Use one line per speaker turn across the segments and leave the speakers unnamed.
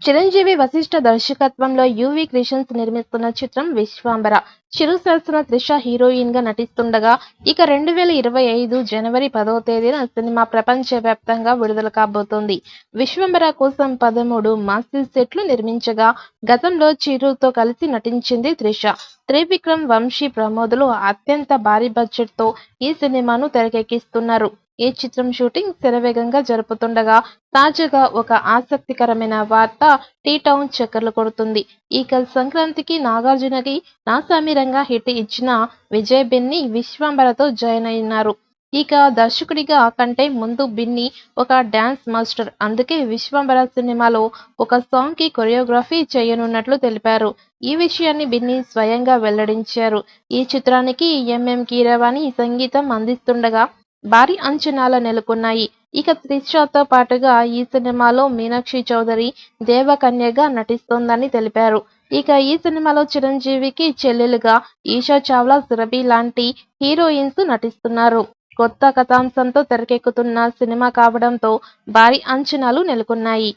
చిరంజీవి వశిష్ఠ దర్శకత్వంలో UV creations నిర్మిస్తున్న చిత్రం విశ్వాంబర. చిరు సరసన త్రిష హీరోయిన్ గా నటిస్తుండగా, ఇక 2025 జనవరి 10వ తేదీన సినిమా ప్రపంచవ్యాప్తంగా విడుదల కాబోతోంది. విశ్వంబర కోసం 13 మాస్టర్ సెట్లు నిర్మించగా, గతంలో చిరుతో కలిసి నటించింది త్రిష. త్రివిక్రమ్, వంశీ ప్రమోదులు అత్యంత భారీ బడ్జెట్ తో ఈ సినిమాను తెరకెక్కిస్తున్నారు. ఈ చిత్రం షూటింగ్ శరవేగంగా జరుపుతుండగా, తాజాగా ఒక ఆసక్తికరమైన వార్త టీ టౌన్ చక్కర్లు కొడుతుంది. ఇక సంక్రాంతికి నాగార్జునకి నాసామిరంగా హిట్ ఇచ్చిన విజయ్ బెన్నీ విశ్వంబరతో జాయిన్ అయినారు. ఇక దర్శకుడిగా కంటే ముందు బిన్నీ ఒక డాన్స్ మాస్టర్. అందుకే విశ్వంబర సినిమాలో ఒక సాంగ్ కి కొరియోగ్రఫీ చేయనున్నట్లు తెలిపారు. ఈ విషయాన్ని బిన్నీ స్వయంగా వెల్లడించారు. ఈ చిత్రానికి ఎంఎం కీరవాణి సంగీతం అందిస్తుండగా, భారీ అంచనాలు నెలకొన్నాయి. ఇక త్రిషతో పాటుగా ఈ సినిమాలో మీనాక్షి చౌదరి దేవకన్యగా నటిస్తోందని తెలిపారు. ఇక ఈ సినిమాలో చిరంజీవికి చెల్లెలుగా ఈషా చావ్లా, సురభి లాంటి హీరోయిన్స్ నటిస్తున్నారు. కొత్త కథాంశంతో తెరకెక్కుతున్న సినిమా కావడంతో భారీ అంచనాలు నెలకొన్నాయి.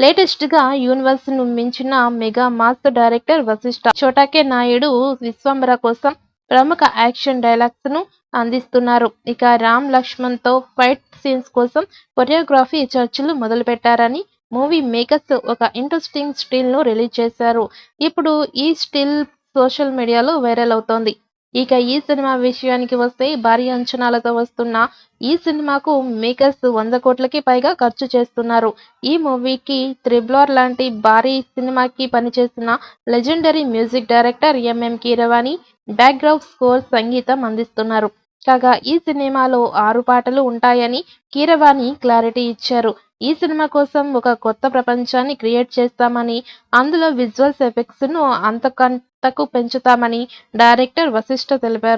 లేటెస్ట్ గా యూనివర్స్ ను మించిన mega mass director Vashishtha చోటకే Naidu Vishwambhara కోసం ప్రముఖ యాక్షన్ డైలాగ్స్ ను అందిస్తున్నారు. ఇక రామ్ లక్ష్మణ్ తో ఫైట్ సీన్స్ కోసం కొరియోగ్రఫీ చర్చలు మొదలుపెట్టారని మూవీ మేకర్స్ ఒక ఇంట్రెస్టింగ్ స్టిల్ ను రిలీజ్ చేశారు. ఇప్పుడు ఈ స్టిల్ సోషల్ మీడియాలో వైరల్ అవుతోంది. ఇక ఈ సినిమా విషయానికి వస్తే, భారీ అంచనాలతో వస్తున్న ఈ సినిమాకు మేకర్స్ 100 కోట్లకి పైగా ఖర్చు చేస్తున్నారు. ఈ మూవీకి త్రిబుల్ లాంటి భారీ సినిమాకి పనిచేసిన legendary music director MM Keeravani background score సంగీతం అందిస్తున్నారు. కాగా ఈ సినిమాలో 6 పాటలు ఉంటాయని కీరవాణి క్లారిటీ ఇచ్చారు. ఈ సినిమా కోసం ఒక కొత్త ప్రపంచాన్ని క్రియేట్ చేస్తామని, అందులో విజువల్స్ ఎఫెక్ట్స్ ను అంతకంతకు పెంచుతామని డైరెక్టర్ వశిష్ఠ తెలిపారు.